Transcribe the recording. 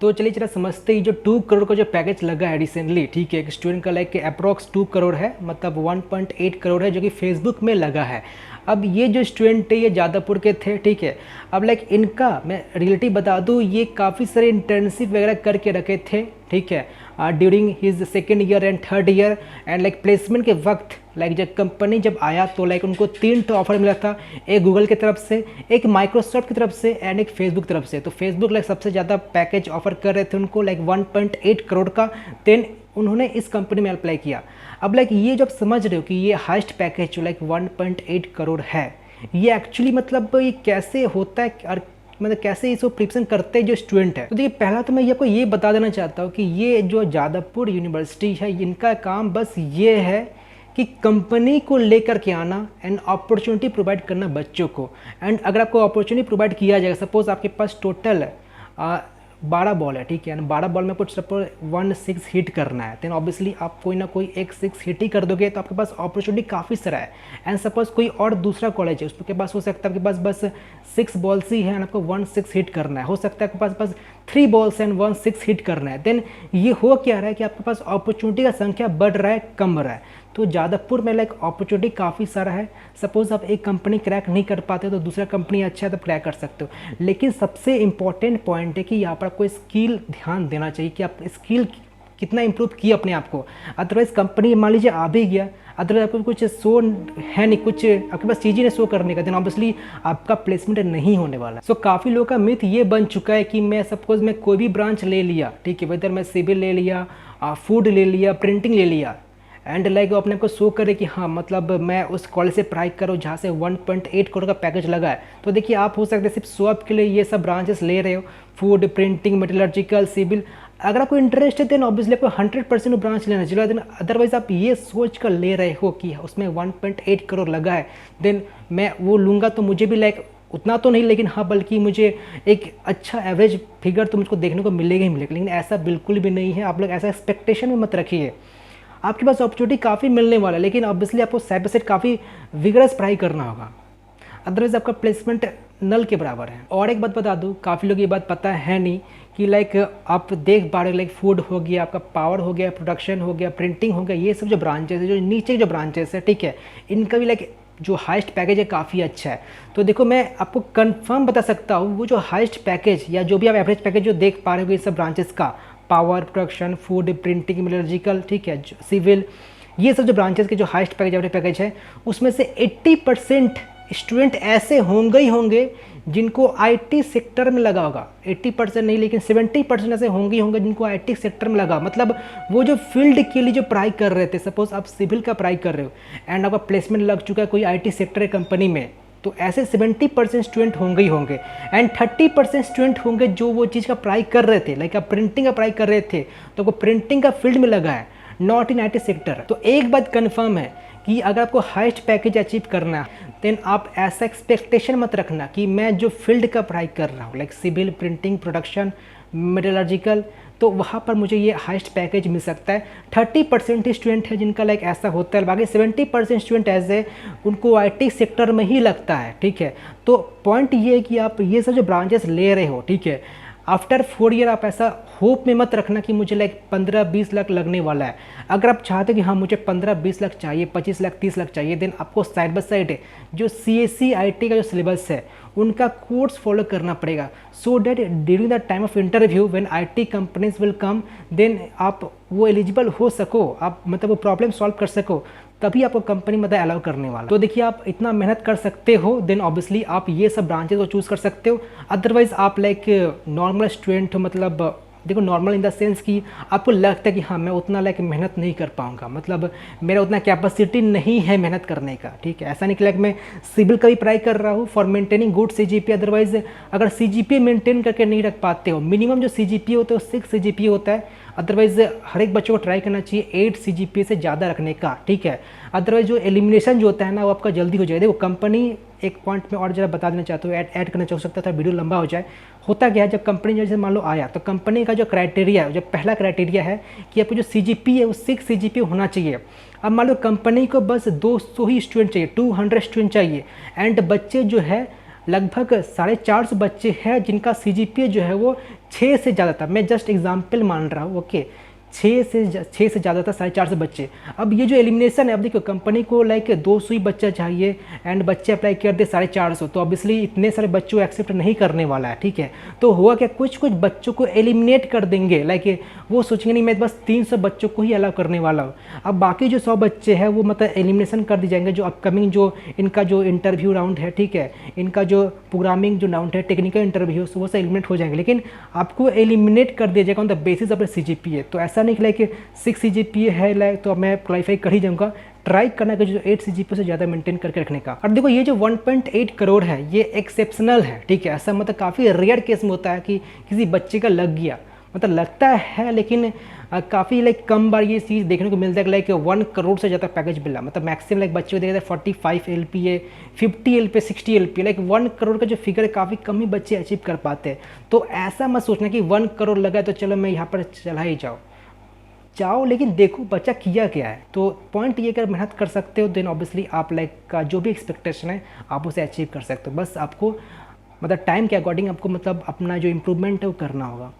तो चलिए जरा समझते ही जो 2 करोड़ का जो पैकेज लगा है रिसेंटली, ठीक है, एक स्टूडेंट का लाइक अप्रॉक्स 2 करोड़ है, मतलब 1.8 करोड़ है जो कि फेसबुक में लगा है। अब ये जो स्टूडेंट है ये जादवपुर के थे, ठीक है। अब लाइक इनका मैं रियलिटी बता दूँ, ये काफ़ी सारे इंटर्नशिप वगैरह करके रखे थे, ठीक है, during his second year and third year and like placement के वक्त लाइक जब कंपनी जब आया तो लाइक उनको 3 ऑफर मिला था, एक गूगल की तरफ से, एक माइक्रोसॉफ्ट की तरफ से एंड एक फेसबुक की तरफ से। तो फेसबुक लाइक सबसे ज़्यादा पैकेज ऑफर कर रहे थे उनको लाइक 1.8 करोड़ का। देन उन्होंने इस कंपनी में अप्लाई किया। अब लाइक ये जब समझ रहे हो कि ये हाईएस्ट पैकेज जो लाइक 1.8 करोड़ है, ये एक्चुअली मतलब ये कैसे होता है और मतलब कैसे इसको प्रिपरेशन करते हैं जो स्टूडेंट है। तो देखिए पहला तो मैं आपको ये बता देना चाहता हूँ कि ये जो जादवपुर यूनिवर्सिटी है, इनका काम बस ये है कि कंपनी को लेकर के आना एंड अपॉर्चुनिटी प्रोवाइड करना बच्चों को। एंड अगर आपको अपॉर्चुनिटी प्रोवाइड किया जाएगा, सपोज आपके पास टोटल 12 बॉल है, ठीक है, 12 बॉल में कुछ सपोज 1 6 हिट करना है, देन ऑब्वियसली आप कोई ना कोई एक 6 हिट ही कर दोगे तो आपके पास अपॉर्चुनिटी काफ़ी सारा है। एंड सपोज कोई और दूसरा कॉलेज है उसके पास हो सकता है आपके पास बस 6 बॉल्स ही है एंड आपको 1 6 हिट करना है, हो सकता है आपके पास बस 3 बॉल्स एंड 1 6 हिट करना है। देन ये हो क्या रहा है कि आपके पास अपॉर्चुनिटी का संख्या बढ़ रहा है, कम हो रहा है। तो जादवपुर में लाइक अपॉर्चुनिटी काफ़ी सारा है। सपोज आप एक कंपनी क्रैक नहीं कर पाते तो दूसरा कंपनी अच्छा है तो क्रैक कर सकते हो। लेकिन सबसे इंपॉर्टेंट पॉइंट है कि यहाँ पर आपको स्किल ध्यान देना चाहिए कि आप स्किल कितना इंप्रूव किए अपने आप को। अदरवाइज कंपनी मान लीजिए आ भी गया, अदरवाइज आपको कुछ शो है नहीं, कुछ आपके पास चीज़ें नहीं शो करने का, देन ऑब्वियसली आपका प्लेसमेंट नहीं होने वाला। सो काफ़ी लोगों का मिथ ये बन चुका है कि मैं सपोज मैं कोई भी ब्रांच ले लिया, ठीक है, वेदर मैं सिविल ले लिया, फूड ले लिया, प्रिंटिंग ले लिया एंड लाइक वो अपने को शो करे कि हाँ मतलब मैं उस कॉलेज से पढ़ाई करूँ जहाँ से 1.8 करोड़ का पैकेज लगा है। तो देखिए आप हो सकते हैं सिर्फ शो अप के लिए ये सब ब्रांचेस ले रहे हो, फूड, प्रिंटिंग, मेटलर्जिकल, सिविल। अगर आपको इंटरेस्ट है देन ऑब्वियसली आपको 100% ब्रांच लेना चाहिए। देन अदरवाइज आप ये सोच कर ले रहे हो कि उसमें 1.8 करोड़ लगा है, देन मैं वो लूँगा तो मुझे भी लाइक उतना तो नहीं, लेकिन हाँ बल्कि मुझे एक अच्छा एवरेज फिगर तो मुझको देखने को मिलेगा ही मिलेगा। लेकिन ऐसा बिल्कुल भी नहीं है, आप लोग ऐसा एक्सपेक्टेशन में मत रखिए। आपके पास अपॉर्चुनिटी काफ़ी मिलने वाला है, लेकिन ऑब्वियसली आपको साइड बाय साइड काफ़ी विगरस पढ़ाई करना होगा, अदरवाइज आपका प्लेसमेंट नल के बराबर है। और एक बात बता दूं, काफ़ी लोग ये बात पता है नहीं कि लाइक आप देख पा रहे हो लाइक फूड हो गया, आपका पावर हो गया, प्रोडक्शन हो गया, प्रिंटिंग हो गया, ये सब जो ब्रांचेस है, जो नीचे के जो ब्रांचेस है, ठीक है, इनका भी लाइक जो हाईएस्ट पैकेज है काफ़ी अच्छा है। तो देखो मैं आपको कंफर्म बता सकता हूँ वो जो हाईएस्ट पैकेज या जो भी आप एवरेज पैकेज जो देख पा रहे हो ये सब ब्रांचेस का, power, production, food, printing, metallurgical, ठीक है, सिविल, ये सब जो ब्रांचेस के जो हाईएस्ट पैकेज एवरेज पैकेज है उसमें से 80% स्टूडेंट ऐसे होंगे ही होंगे जिनको आईटी सेक्टर में लगा होगा। 80% नहीं लेकिन 70% ऐसे होंगे ही होंगे जिनको आईटी सेक्टर में लगा, मतलब वो जो फील्ड के लिए जो पढ़ाई कर रहे थे, सपोज आप सिविल का पढ़ाई कर रहे हो एंड आपका प्लेसमेंट लग चुका है कोई आईटी सेक्टर की कंपनी में, तो ऐसे 70% स्टूडेंट होंगे ही होंगे। एंड 30% स्टूडेंट होंगे जो वो चीज़ का पढ़ाई कर रहे थे, लाइक आप प्रिंटिंग का पढ़ाई कर रहे थे तो वो प्रिंटिंग का फील्ड में लगा है, नॉट इन आईटी सेक्टर। तो एक बात कन्फर्म है कि अगर आपको हाईएस्ट पैकेज अचीव करना है देन आप ऐसा एक्सपेक्टेशन मत रखना कि मैं जो फील्ड का पढ़ाई कर रहा हूँ like civil, printing, production, metallurgical, तो वहाँ पर मुझे ये हाईएस्ट पैकेज मिल सकता है। 30% ही स्टूडेंट है जिनका लाइक ऐसा होता है, बाकी 70% स्टूडेंट ऐसे उनको आईटी सेक्टर में ही लगता है, ठीक है। तो पॉइंट ये है कि आप ये सब जो ब्रांचेस ले रहे हो, ठीक है, आफ्टर 4 ईयर आप ऐसा होप में मत रखना कि मुझे लाइक 15-20 लाख लगने वाला है। अगर आप चाहते हो कि हाँ मुझे 15-20 लाख चाहिए, 25 लाख, 30 लाख चाहिए, देन आपको साइड बाय साइड जो CSE IT का जो सिलेबस है उनका कोर्स फॉलो करना पड़ेगा, so that during the time of interview when IT companies will come then आप वो एलिजिबल हो सको, आप मतलब वो प्रॉब्लम सॉल्व कर सको, तभी आपको कंपनी मतलब अलाउ करने वाला। तो देखिए आप इतना मेहनत कर सकते हो देन ऑब्वियसली आप ये सब ब्रांचेस को चूज़ कर सकते हो। अदरवाइज आप लाइक नॉर्मल स्टूडेंट हो, मतलब देखो नॉर्मल इन द सेंस कि आपको लगता है कि हाँ मैं उतना लाइक मेहनत नहीं कर पाऊंगा, मतलब मेरा उतना कैपेसिटी नहीं है मेहनत करने का, ठीक है। ऐसा नहीं कि लाइक मैं सिविल का भी पढ़ाई कर रहा हूँ for maintaining good CGPA, otherwise अगर CGPA मेंटेन करके नहीं रख पाते हो, मिनिमम जो CGPA होता है वो 6 CGPA होता है, अदरवाइज हर एक बच्चों को ट्राई करना चाहिए 8 CGPA से ज़्यादा रखने का, ठीक है। अदरवाइज जो एलिमिनेशन जो होता है ना वो आपका जल्दी हो जाएगा। देखो कंपनी, एक पॉइंट में और जरा बता देना चाहता हूँ, ऐड करना चाह सकता था, वीडियो लंबा हो जाए। होता क्या है जब कंपनी जैसे मान लो आया तो कंपनी का जो क्राइटेरिया है, जो पहला क्राइटेरिया है कि आपको जो CGPA है वो 6 CGPA होना चाहिए। अब मान लो कंपनी को बस 200 ही स्टूडेंट चाहिए, 200 स्टूडेंट चाहिए एंड बच्चे जो है लगभग 450 बच्चे हैं जिनका CGPA जो है वो 6 से ज़्यादा था। मैं जस्ट एग्जाम्पल मान रहा हूँ, ओके। 6 से ज़्यादा था, 450 बच्चे। अब ये जो एलिमिनेशन है, अब देखो कंपनी को लाइक 200 ही बच्चा चाहिए एंड बच्चे अप्लाई कर दे 450, तो ऑब्वियसली इतने सारे बच्चों को एक्सेप्ट नहीं करने वाला है, ठीक है। तो हुआ क्या, कुछ बच्चों को एलिमिनेट कर देंगे, लाइक वो सोचेंगे नहीं मैं बस 300 बच्चों को ही अलाउ करने वाला हूँ। अब बाकी जो 100 बच्चे हैं वो मतलब एलिमिनेशन कर दी जाएंगे, जो अपकमिंग जो इनका जो इंटरव्यू राउंड है, ठीक है, इनका जो प्रोग्रामिंग जो राउंड है, टेक्निकल इंटरव्यू, वो सब एलिमिनेट हो जाएंगे। लेकिन आपको एलिमिनेट कर दिया जाएगा on the basis of CGPA। तो ऐसा नहीं कि लाइक 6 CGPA है लाइक तो मैं क्वालिफाई कर ही जाऊँगा। ट्राई करना कि जो 8 CGPA से ज़्यादा मेंटेन करके रखने का। और देखो ये जो 1.8 करोड़ है ये एक्सेप्शनल है, ठीक है। ऐसा मतलब काफ़ी रेयर केस में होता है कि किसी बच्चे का लग गया, मतलब लगता है, लेकिन काफ़ी लाइक कम बार ये चीज़ देखने को मिलता है कि लाइक 1 करोड़ से ज़्यादा पैकेज मिला। मतलब मैक्सिमम लाइक बच्चे को देखा जाए 45 LPA, 50 LPA, 60 LPA, like 1 crore का जो फिगर है काफ़ी कम ही बच्चे अचीव कर पाते हैं। तो ऐसा मत सोचना कि 1 करोड़ लगा तो चलो मैं यहाँ पर चला ही जाओ, लेकिन देखो बच्चा किया क्या है। तो पॉइंट ये, अगर मेहनत कर सकते हो देन ऑब्वियसली आप लाइक का जो भी एक्सपेक्टेशन है आप उसे अचीव कर सकते हो। बस आपको मतलब टाइम के अकॉर्डिंग आपको मतलब अपना जो इम्प्रूवमेंट है वो करना होगा।